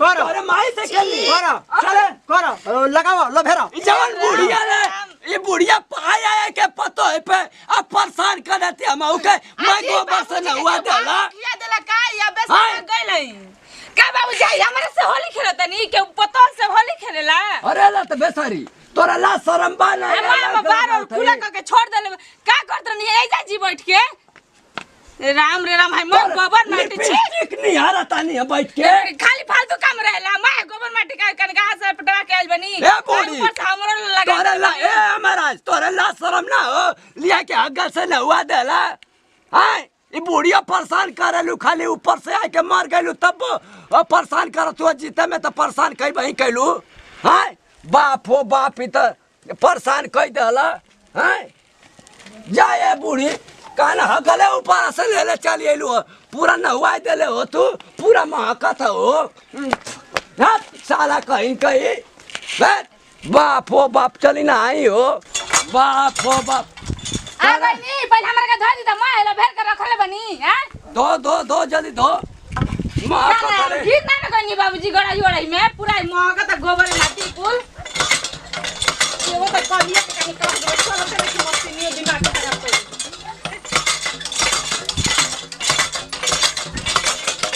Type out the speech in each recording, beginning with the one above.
बूढ़ी अरे माई से खेली करो चले करो लगाओ लो भेरो जवान बुढ़िया रे ये बुढ़िया पाया है के पतो है पे अब परेशान कर देती हम के मैं गोबर से न हुआ देला किया देला का या बेस गइलै का बाबू जाई हमरा से होली खेलत नहीं के पतो से होली खेलेला अरे ला तो बेसारी तोरा ला शरम बा ना हम बाहर खुला करके छोड़ देले का करत नहीं ऐजा जी बैठ के राम रे राम है मैं गोबर माटी ठीक नहीं हारा तानी बैठ के खाली फालतू काम रहेला मैं गोबर माटी का कनगा से पटवा के आइल बनी ए बूढ़ी ऊपर से हमरो लगा तोरा ला ए महाराज तोरा ला शरम ना हो लिया के हग्गा से न हुआ देला हां ये बुढ़िया परेशान करलू खाली ऊपर से आके मार गइलू तब परेशान कर तू जीते में तो परेशान कई वही कैलू हां बाप हो बाप ही तो परेशान कई देला हां जाए बूढ़ी काना हगले ऊपर से ले ले चली एलू पूरा नहवा देले हो तू पूरा महकत हो साला कहीं कहीं बाप हो बाप चली ना आई हो बाप हो बाप आ गई नी पहले हमरा के धर दी त मैं हेला भेर के रखले बनी हैं दो जल्दी दो महकत रे ठीक ना गनी बाबूजी गड़ाई में पूरा महकत गोबर माटी कुल ये वो त कलिया के कहीं कर दो चलो चलो की मस्ती नहीं दिमाग खराब कर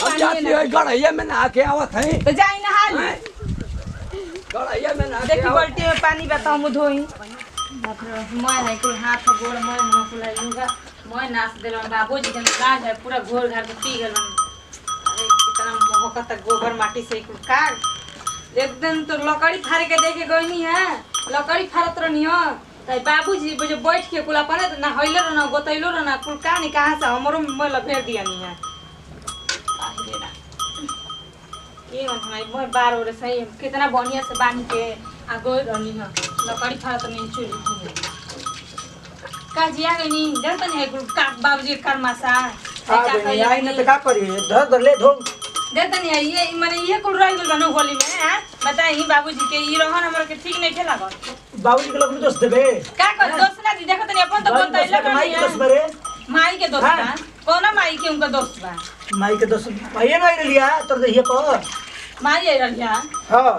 अब जाती है गड़ैया में नहा के आवत है तो जाई ना हाल गड़ैया में नहा देखी के बाल्टी में पानी बताओ मु धोई मैं है कोई हाथ गोड़ मैं हम फुला लूंगा मैं नाच देलन बाबूजी के नाच है पूरा घोर घर के पी गेलन अरे कितना मोहकत गोबर माटी से कुल का एकदम तो लकड़ी फाड़ के देखे गईनी है लकड़ी फाड़त रहनी हो त बाबूजी जो बैठ के कुल अपने ना हइले र ना गोतैलो र ना कुल का नहीं कहां से हमरो में लफेर दिया नहीं है ये मन हमारी बहुत बार हो रहे सही कितना बढ़िया से बांध के आ गोई रहनी है लकड़ी फाड़त नहीं चुली का जिया गनी डर त नहीं का बाबूजी कर मासा आई न त का करी धर ले धो देत नहीं ये माने ये कुल रह गेल बनो होली में हैं बताई बाबूजी के ई रहन हमरा के ठीक नहीं खेला गो बाबूजी के लोग दोस्त देबे का कर दोस्त ना दी देखत नहीं अपन तो बोलता है माई के दोस्त बरे माई के दोस्त बा कोना माई के उनका दोस्त बा माई के दोस्त भैया नहीं लिया तोर दहिया पर माई आई रहिया हां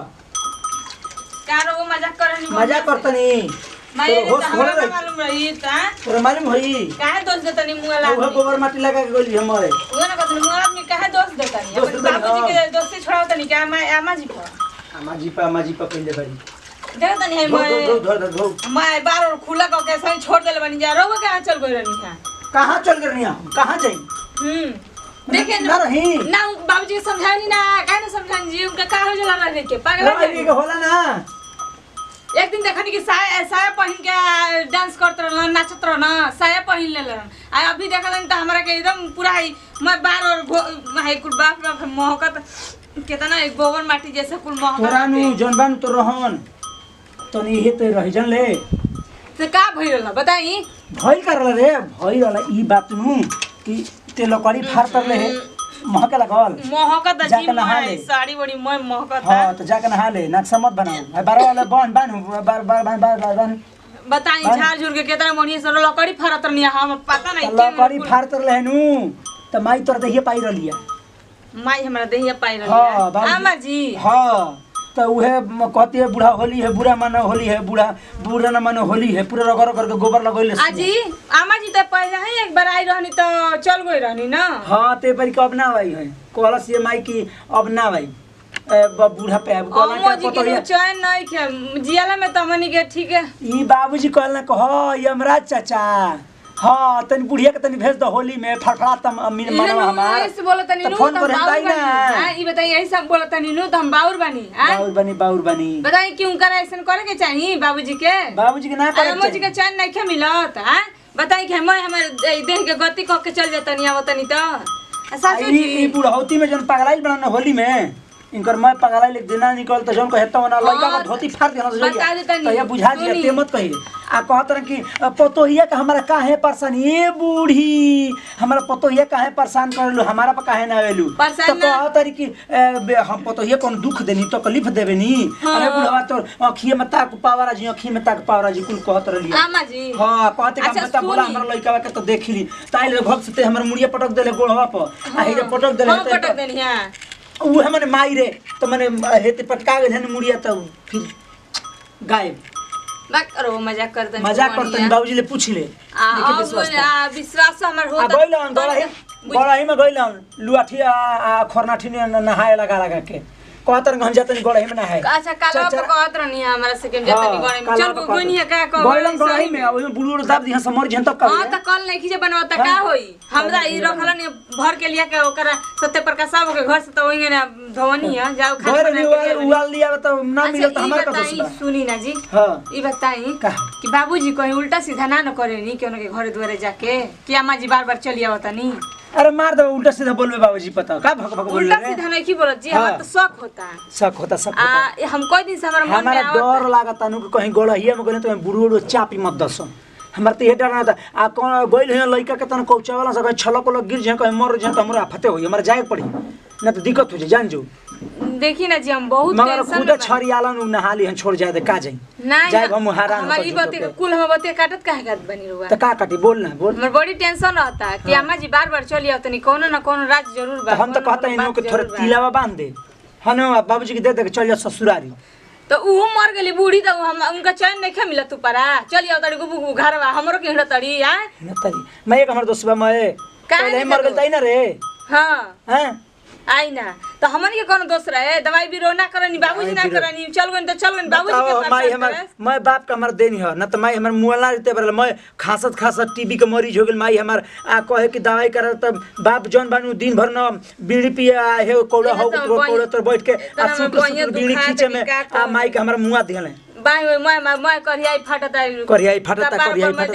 कारो वो मजाक करनी मजाक करतनी माई के हमरा मालूम रही ता तोरा मालूम होई काहे दोस्त देतनी मुंह ला वो गोबर माटी लगा के गोली हमरे वो ना कहतनी मुंह आदमी काहे दोस्त देतनी अपन बाबूजी के दोस्ती छोड़ावतनी क्या मैं आमा जी पर पहले बड़ी देखतनी है धो मैं बार खुला क के सही छोड़ देले बनी जा रोवा कहां चल गई रहनी है कहां चल गई हम कहां जाई देखे ना रही ना बाबूजी के समझानी ना काहे ना समझानी जी उनका का हो जाला रहे के पागल रही के होला ना एक दिन देखनी कि साया पहन के डांस करत रहन नाचत रहन साया पहन लेलन आ अभी देखलन त हमरा के एकदम पूरा मैं बार और है कुल बाप रे महकत केतना एक गोबर माटी जैसे कुल महकत पुरानो जनबान तो रहन तनी हे ते रही जन ले से का भइल बताई भइल करला रे भइल वाला ई बात नु कि ते लकड़ी फाड़ कर ले महके लगल महकत जी मैं साड़ी बड़ी मैं महकत हां तो जाके नहा ले नक्शा मत बनाओ बार वाला बार बताई झाड़ झुर के केतना बढ़िया से लकड़ी फाड़त रहनी हम पता नहीं लकड़ी फाड़ कर लेनु त माई तोर दहिया पाई रहलिया माई हमरा दहिया पाई रहलिया आमा जी हां तो उहे कहती है बूढ़ा होली है बुरा मानो होली है बुरा न मानो होली है पूरा रगड़ करके गोबर लगैले आजी आमा जी त पहले ही एक बार आई रहनी तो चल गई रहनी ना हां ते पर कब ना आई है कहलस ये माई की अब ना आई बूढ़ा पे अब कहला के पतो है चैन नहीं के जियाला में त हमनी के ठीक है ई बाबूजी कहला कह यमराज चाचा हां तनी बुढ़िया के तनी भेज दो होली में फड़फड़ा तम मनवा हमार ऐसे बोलत नहीं नु फोन पर बताई ना हां ई बताई यही सब बोलत नहीं नु त हम बाउर बनी हां बाउर बनी बताई क्यों कर ऐसन करे के चाहिए बाबूजी के ना करे बाबूजी के चैन नहीं के मिलत हां बताई कि मैं हमर देह के गति क के चल जतनी आवतनी त सासू जी ई बुढ़ौती में जन पगलाइल बनाना होली में इनकर मैं पगलाइल एक दिना निकल त जन कहता ना लड़का का धोती फाड़ देना तो ये बुझा दिया ते मत कहिए आ कहत रह कि पतोहिया का हमरा काहे परेशान ये बूढ़ी हमरा पतोहिया काहे परेशान करलू हमरा पर काहे ना आवेलू तो कहत रह कि हम पतोहिया कोन दुख देनी तकलीफ देबे नी अरे बुढ़वा तो अखिए में ताक पावरा जी अखिए में ताक पावरा जी कुल कहत रहली आमा जी हां कहते का बता बोला हमरा लड़का के तो देखली ताइले भक्त से हमर मुड़िया पटक देले गोड़वा पर आ हे पटक देले पटक देनी हां उ हमने माई रे तो मैंने हेते पटका गेल हन मुड़िया तो फिर गायब बात करो मजाक करते मजाक करते बाबूजी ले पूछ ले विश्वास हमर आ गइलन गड़ाही में गइलन लुआठी आ खरनाठी ने नहाए लगा के कहतर गन जतन गड़ाही में नहाए अच्छा काला पे कहत रहनी हमरा से के जतन गड़ाही में चल गोनिया का गइलन गड़ाही में ओइ में बुलुड़ दाब दिहा समर जन तक हां त कल नहीं खीजे बनवता का होई हमरा ई रखलन भर के लिया के ओकरा सत्य प्रकाश साहब के घर से त ओइने ना धवनी है जाओ खाना बना के उवाल लिया त ना मिलल त हमरा का दोस्त सुनी ना जी हां ई बताई कि बाबूजी कहीं उल्टा सीधा ना न करे नी केनो के घरे द्वारे जाके कि अम्मा जी बार-बार चली आवता नी अरे मार दो उल्टा सीधा बोलबे बाबूजी पता का भक भक बोल उल्टा सीधा नहीं की बोलत जी हमरा त शक होता हम कोई दिन से हमरा मन में हमरा डर लागत अनु कहीं गड़हिया में गले तो बुढ़ू चापी मत दसो हमरा त ये डर ना आ कौन गइल है लइका के तन कोचा वाला से छलक को गिर जे कहीं मर जे त हमरा फते होई हमरा जाए पड़ी ना तो दिक्कत हो जाए जान जो देखी ना जी हम बहुत मगर खुद छरियालन उ नहाली हम छोड़ जाए दे का जाई जाए हम हैरान हमारी बात कुल हम बातें काटत काहे काट बनी रुआ त का काटी बोल ना बोल हमर बड़ी टेंशन रहता कि अम्मा जी बार-बार चली आवतनी कोनो ना कोनो राज जरूर बा हम त कहता इनो के थोड़ा तिलावा बांध दे हनो बाबूजी के दे दे के चल जा ससुरारी तो उ मर गेली बूढ़ी तो हम उनका चैन नहीं मिलत ऊपरा चली आवतड़ी गुबु घरवा हमरो के हिड़तड़ी आ हिड़तड़ी मैं एक हमर दोस्तबा मैं पहले मर गेल तई ना रे हां हैं आई ना तो हमन के कोनो दोस्त रहे दवाई भी रोना करनी बाबूजी ना करनी चल गन तो चल गन बाबूजी के पास मैं बाप का हमर देनी है न त मैं हमर मुआला रहते बरल मैं खासत टीबी के मरीज हो गेल माई हमर आ कहे कि दवाई कर त बाप जन बानू दिन भर न बीड़ी पिया हे कोड़ा हो कोड़ा तर बैठ के आ सुत बीड़ी खींचे में आ माई के हमर मुआ दिहले बाई मैं करियाई फाटता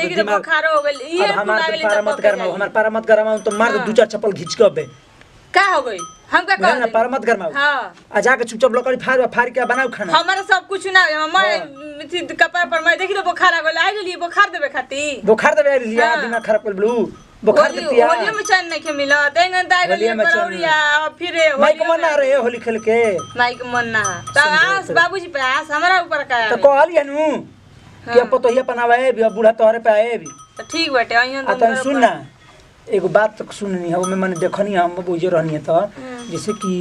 देखि बुखार हो गेल ये हमर पारामत गरमाऊ तो मार दो 2-4 चप्पल खींच के बे का हो गई हम का कर ना पारामत गरमाऊ हां आ जाके चुपचाप लकड़ी फाड़ के बनाऊ खाना हमारा सब कुछ ना मैं कपड़ा पर मैं देखि तो बुखार आ गेल आ गेली बुखार देबे खाती बुखार देबे लिया दिमाग खराब कर ब्लू बुखार देतिया होली में चैन नहीं के मिला देंगे दाई गेली परौरिया फिर माइक मन ना रे होली खेल के माइक मन ना त आस बाबूजी पे आस हमरा ऊपर का तो कहलिए नु कि अब तो ये बनावे भी बूढ़ा तोहरे पे आए भी तो ठीक बाटे अइहन तुम सुन ना एगो बात तक सुननी है ओमे मैंने देखनी हम बुझे रहनी है तो जैसे कि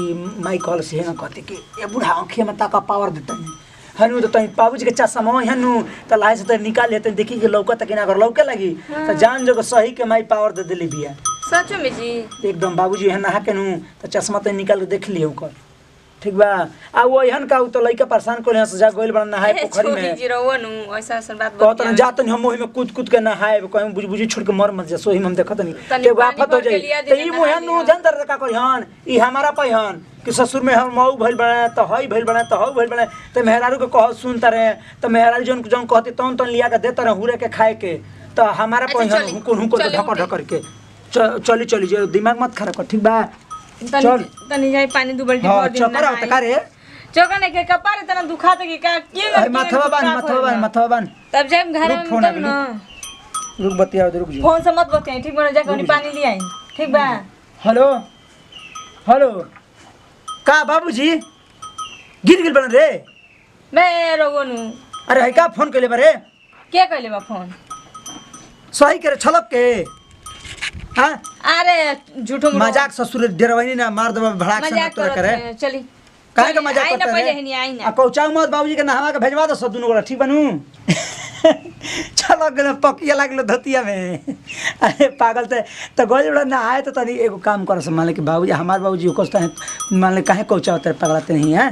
माई कॉल से है ना कहते कि ए बूढ़ा आंखिया में ताका पावर देता नहीं हनु तो तई बाबूजी के चासा मई हनु त लाए से त निकाल लेते देखी के लौका तक ना अगर लौके लगी त जान जो सही के माई पावर दे देली बिया सच में जी एकदम बाबूजी है नहा के नु त चश्मा त निकाल के देख लियो ओकर ठीक बा आ वो एहन का तो लइका परेशान कोले से जा गोइल बन नहाए पोखरी में जी रोवनु ऐसा ऐसा बात कहत न जात हम ओहि में कूद के नहाए कहीं बुझ छोड़ के मर मत जा सोही में हम देखत नहीं एगो आफत हो जाई त ई मोहन नु जंदर का कहिन ई हमारा पहिन कि ससुर में हम मऊ भइल बना त हई भइल बना त हऊ भइल बना त मेहरारू के कह सुनत रहे त मेहरारू जन कहते तन लिया के देत रहे हुरे के खाए के त हमारा पहिन हुकुन ढकर के चली जे दिमाग मत खराब कर ठीक बा चल तनी जाई पानी दू बाल्टी भर दिन चकर होत का रे चकर ने के कपार तना दुखा त कि का के माथवा बान तब जाई घर में तब न रुक बतिया रुक जो फोन से मत बतिया ठीक बा जाके पानी ले आई ठीक बा हेलो हेलो का बाबूजी गिर गेल बन रे मैं रोगनु अरे है का फोन कइले बारे के कइले बा फोन सही करे छलक के हां अरे झूठो मजाक ससुर डरवानी ना मार दबा भड़ाक से मत करे चली काहे का मजाक करते हैं आई ना आ कौचाऊ मत बाबूजी के नहावा के भेजवा दो सब दुनु गोला ठीक बनू चलो गले पकिया लागलो धतिया में अरे पागल त गोल बड़ा नहाए तो तनी एगो काम कर मान ले कि बाबूजी हमार बाबूजी कोसता है मान ले काहे कौचा होते पगलाते नहीं है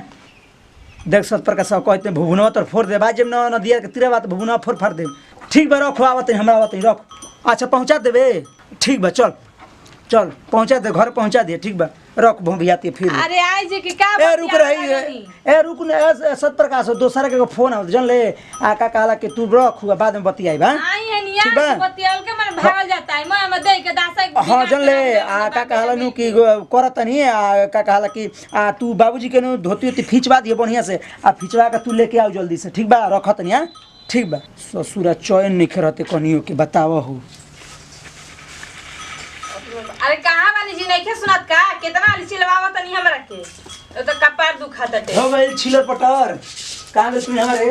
देख सत पर का सब कहते भुवनवा तर फोड़ दे बाजे न नदिया के तीरे बात भुवनवा फोड़ दे ठीक बा रखो आवत हमरा आवत रख अच्छा पहुंचा देबे ठीक बा चल चल पहुंचा दे घर पहुंचा दे ठीक बा रख भैयाती फिर अरे आई जे के का ए रुक रही ए रुक न सत प्रकाश दोसरा के फोन आवत जन ले आका कहला कि तू रख बाद में बतियाई बा आई है निया बतियाल के मन भागल जाता है मैं दे के दासा हां जन ले आका कहला नु कि करत नहीं आका कहला कि तू बाबूजी के नु धोती खींचवा दिए बढ़िया से आ खींचवा के तू लेके आओ जल्दी से ठीक बा रखत नहीं ठीक बा ससुरा चैन नहीं खरते कनियो के बताव हो अरे कहां वाली जी नहीं के सुनत का कितना वाली चिलवावत नहीं हमरा के तो कपार दुखात है हो गइल छिलर पटर कहां गए तू हमारे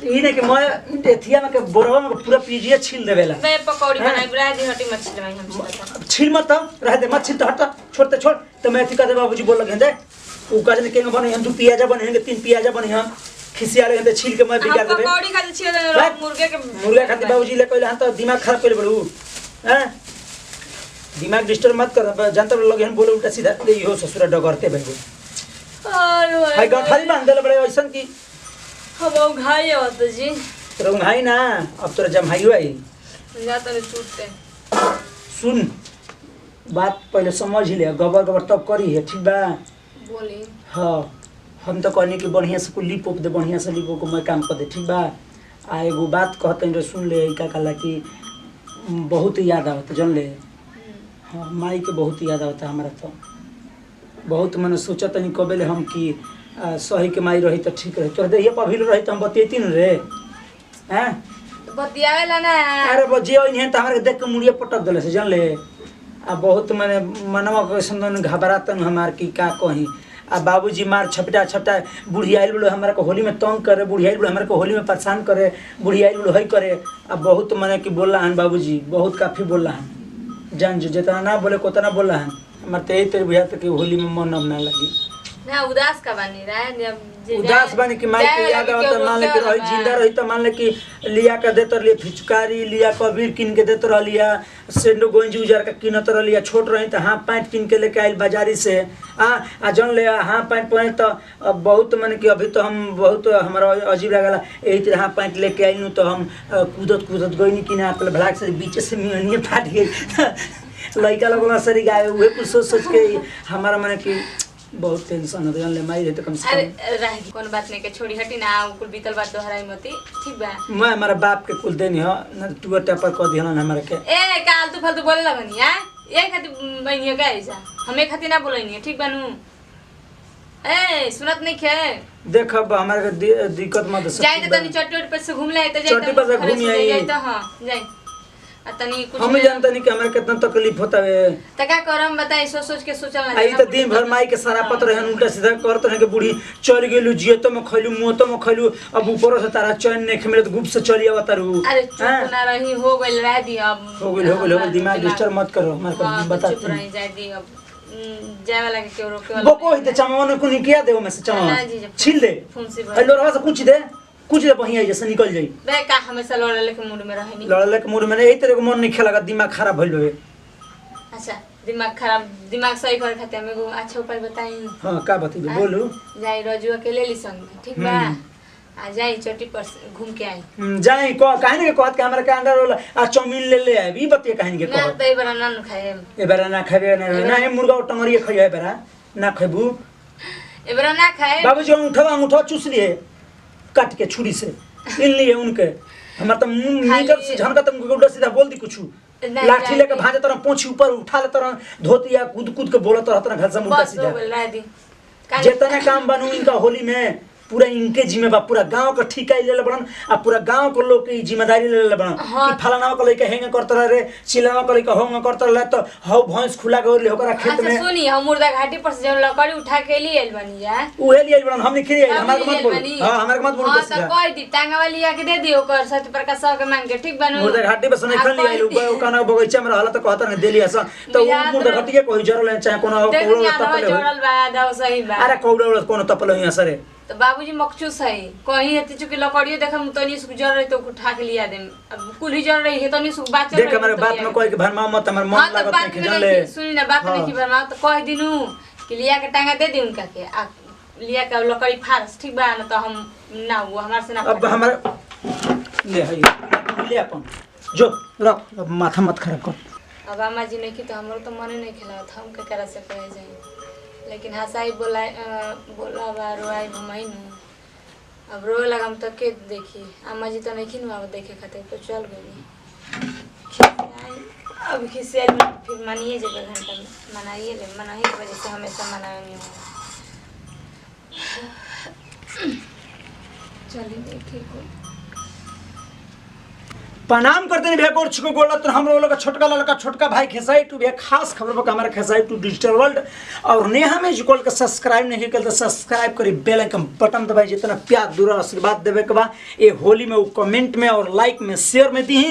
ई ने के मैं एथिया में के बोरवा में पूरा पीजिए छील देवेला मैं पकौड़ी बनाई बुला दी हटी मछली में हम छिलता छील मत रह दे मत छील तो हट छोड़ते छोड़ तो मैं एथी कर दे बाबूजी बोल लगे दे उ काज ने के बने हम 2 प्याजा बने हैं 3 प्याजा बने हम खिसिया ले छील के मैं बिगाड़ देबे पकौड़ी खातिर छिल मुर्गा खातिर बाबूजी ले कहले हम तो दिमाग खराब कर बड़ू हैं दिमाग डिस्टर्ब मत कर जानता लगे हम बोले उल्टा सीधा ले हो ससुरा डगरते भाई हाय गठारी बांध देले बड़े ऐसन की हम घाई होत जी तेरा भाई ना अब तोरा जमाई आई जाता नहीं छूटते सुन बात पहले समझ ले गबर गबर तब करी है ठीक बा बोली हाँ हम तो कहनी कि बढ़िया से कुल लिप दे बढ़िया से लिपो को मैं काम कर दे ठीक बा आ एगो बात कहते हैं सुन ले का कहला कि बहुत याद आवत जन ले हाँ माई के बहुत याद आवता हमारा तो बहुत मैंने सोचा तनी कबेले हम कि सही के माई रही तो ठीक रही तोर दे पभिल रही तो हम बतेती न रे हैं बतियावेला ना अरे बजे ओइने त हमरा देख के मुड़िया पटक देले से जान ले आ बहुत मैंने मनवा के संदन घबरातन हमार की का कही आ बाबूजी मार छपटा छपटा बुढ़ियाइल बोलो हमरा को होली में तंग करे बुढ़ियाइल बोलो हमरा को होली में परेशान करे बुढ़ियाइल बोलो हई करे आ बहुत मैंने कि बोला हन बाबूजी बहुत काफी बोला हन जान जो जितना ना बोले उतना बोला हन हमार तो यही तेरे बुझा कि होली में मन अब ना लगी ना उदास का बनी रहा उदास बनी कि माई के याद आवत मान ले कि रही जिंदा रही तो मान ले कि लिया के देत रही फिचकारी लिया कबीर किन के देत रहलिया सेंडो गोंजी उजार का किनत रहलिया छोट रही तो हाफ पैंट किन के लेके आइल बाजारी से आ जन ले हाफ पैंट पहने तो बहुत मैंने कि अभी तो हम बहुत हमारा अजीब लगला यही तरह हाफ पैंट लेके आइल तो हम कूदत कूदत गई कि ना पहले भड़ाक से बीच से मियनिए फाट गई लड़का लोग सरी गाय हुए कुछ सोच सोच के हमारा मैंने कि बहुत टेंशन हो जान ले माई रे तो कम से कम अरे रह कौन बात नहीं के छोड़ी हटी ना कुल बीतल बात दोहराई मती ठीक बा मैं हमारा बाप के कुल देनी हो ना टूआ टेपर कर दिया ना हमारे के ए काल तू फालतू बोले लगनी है ये खातिर बहनिया का ऐसा हमें खातिर ना बोलनी है ठीक बानू ए सुनत नहीं खे देख अब हमारे के दिक्कत मत जाई त तनी चट्टी पर से घूम ले त जाई चट्टी पर से घूम आई त हां जाई आ तनी कुछ हम जानता नहीं कि हमारे कितना तकलीफ होता है त का करम बताई सोच सोच के सोचल ना आई तो दिन भर माई के सारा पत्र रहन उल्टा सीधा करत रहे के बूढ़ी चल गेलू जियतो में खइलू मुतो में खइलू अब ऊपर से तारा चैन नहीं खेले तो गुप से चली आवतारू अरे चुप ना रही हो गइल रह दी अब हो गइल दिमाग डिस्टर्ब मत करो हमारे को बता चुप रही जाई दी अब जाए वाला के रोके वाला बको हिते चमवन को नहीं किया दे में से चमवन छील दे फोन से हेलो रवा से कुछ दे कुछ दे पहिया जैसे निकल जाई बे का हमेशा लड़ले के मूड में रहनी लड़ले के मूड में यही तेरे को मन नहीं खेला दिमाग खराब भइल बे अच्छा दिमाग खराब दिमाग सही करे खातिर हमें को अच्छा उपाय बताई हां का बती बोलू जाई रजुआ के ले ली संग ठीक बा आ जाई चोटी पर घूम के आई जाई को कहानी के कहत के हमरा के अंडर रोल आ चाउमीन ले ले आई बतिया कहानी के ना कहत तई बरा ना खाए ए बेरा ना खाबे ना हे मुर्गा टंगरिए खइए बेरा ना खइबू ए बरा ना खाए बाबूजी अंगूठा चूस लिए काट के छुरी से इन लिए उनके हमार त मुंह निकल से झनका तुम उल्टा सीधा बोल दी कुछ लाठी लेके भाजे तरह पोंछ ऊपर उठा ले तरह धोतिया कूद कूद के बोलत रहत ना घर से उल्टा सीधा जितना काम बनू इनका होली में पूरा इनके जिम्मेदार पूरा गांव का ठिका ले ले बड़न आ पूरा गांव को लोग की जिम्मेदारी ले ले बड़न कि फलाना को लेके हेंग करत रहे चिलावा को लेके होंग करत रहे तो हौ भैंस खुला के ले होकरा खेत में अच्छा सुनी हम मुर्दा घाटी पर से जो लकड़ी उठा के लिए आइल बनी है उहे लिए बड़न हमने खिरी हमारे को मत बोल हां हमारे को मत बोल हां तो कोई दी टांगा वाली आके दे दियो कर सत्य प्रकाश के मांग के ठीक बनू मुर्दा घाटी पर सुने खन लिए ओ काना बगीचा में रहला तो कहत ने देली हस तो मुर्दा घाटी के कोई जरल चाहे कोनो कौड़ा तपले जोड़ल बा दाव सही बा अरे कौड़ा कोनो तपले यहां सरे तो बाबूजी मकचूस है कहीं है चुकी लकड़ियो देखम तनी सुख जर रही तो उठा के लिया दे अब कुल ही जर रही है तनी सुख बात देख हमारे बात में कोई के भरमा मत हमर मन लागत नहीं कि जान ले सुनी ना बात नहीं कि भरमा तो कह दिनु कि लिया के टांगा दे दी उनका के आ लिया के लकड़ी फारस ठीक बा ना तो हम ना वो हमार से ना अब हमारे ले है ले अपन जो रख माथा मत खराब कर अब अम्मा जी ने की तो हमरो तो मन नहीं खेला था हम के करा से कहे जाए लेकिन हसाई बोला बा रोई भमाई न अब रोए लगम तो के देखी अम्मा जी तो नहीं खिन अब देखे खातिर तो चल गई अब खिसियाई में फिर मानिए जब घंटा में मनाइए ले मनाही की वजह से हमेशा मनाए नहीं हो चलिए देखिए प्रणाम करते हैं भैया गोड़ छुको गोड़ तो हम लोग का छोटका लड़का छोटका भाई खेसाई टू भैया खास खबर पर हमारा खेसाई टू डिजिटल वर्ल्ड और नेहा में जो कॉल का सब्सक्राइब नहीं कर तो सब्सक्राइब करी बेल आइकन बटन दबाई जितना प्यार दूर आशीर्वाद देवे के बाद ये होली में वो कमेंट में और लाइक में शेयर में दी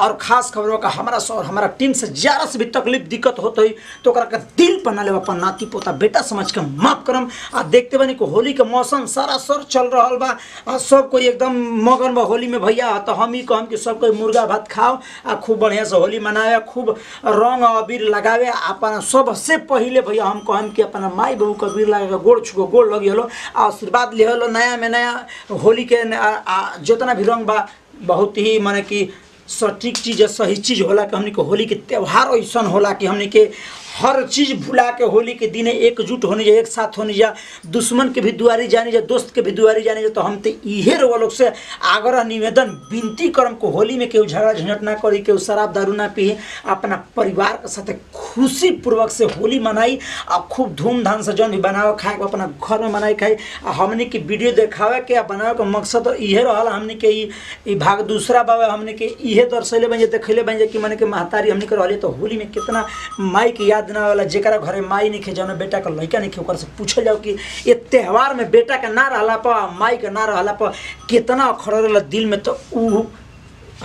और खास खबरों का हमारा और हमारा टीम से ज़्यादा से भी तकलीफ दिक्कत होते हुई तो दिल पर ना ले अपन नाती पोता बेटा समझ के माफ करम आ देखते बनी को होली के मौसम सारा सर चल रहा बा सब कोई एकदम मगन बा होली में भैया तो हम ही कहम कि सब कोई मुर्गा भात खाओ आ खूब बढ़िया से होली मनावे खूब रंग अबीर लगावे अपन सबसे पहले भैया हम कहम कि अपन माई बहू के अबीर लगा गोड़ छुको गोड़ लगी हलो आशीर्वाद ले हलो नया में नया होली के जितना भी रंग बा बहुत ही माने कि सटीक चीज़ सही चीज़ होला कि हमने के होली के त्यौहार ऐसा होला कि हमने के हर चीज़ भुला के होली के दिन एकजुट होने जा एक साथ होने जा दुश्मन के भी दुआरी जाने जा दोस्त के भी दुआरी जाने जा तो हम तो इहे रो लोग से आग्रह निवेदन विनती करम को होली में केहू झगड़ा झंझट ना करी केहू शराब दारू ना पी अपना परिवार के साथ खुशी पूर्वक से होली मनाई और खूब धूमधाम से जौन भी बनावे खाए के अपना घर में मनाई खाई हमने की वीडियो देखावे के बनावे के मकसद तो इहे रहा हमने के ई भाग दूसरा बाबा हमने के इहे दर्शैले बन देखले बन कि मैंने के महतारी हमने के रहली तो होली में कितना माई के याद ना वाला जेकरा घरे माई नहीं खे जौन बेटा का लड़का नहीं खे ओकर से पूछल जाओ कि ये त्यौहार में बेटा के ना रहला पर माई के ना रहला पर कितना खड़ल दिल में तो ऊ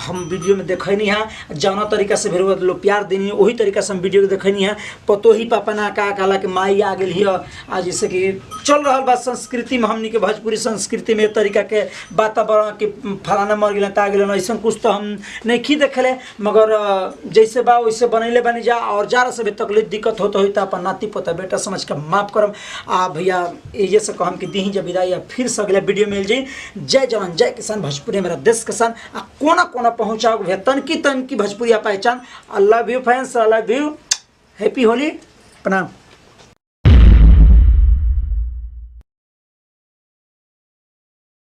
हम वीडियो में देखनी है जौना तरीका से भी लोग प्यार देनी वही तरीका से हम वीडियो के देखनी है पतो ही पापा ना का कहला कि माई आ गई है आज जैसे कि चल रहा बात संस्कृति में हमनी के भोजपुरी संस्कृति में तरीका के वातावरण कि फलाना मर गए ता गए ऐसा कुछ तो हम नहीं खी देखले मगर जैसे बा वैसे बनैले बनी जा और ज़्यादा से भी तकलीफ दिक्कत होता हुई तो अपन नाती पोता बेटा समझ के माफ करम भैया ये से कहम कि दी जब विदाई फिर से अगला वीडियो मिल जाए जय जवान जय किसान भोजपुरी मेरा देश किसान कोना कोना पहुँचाओ भैया तनकी भोजपुरिया पहचान। I love you fans, I love you, happy Holi, प्रणाम।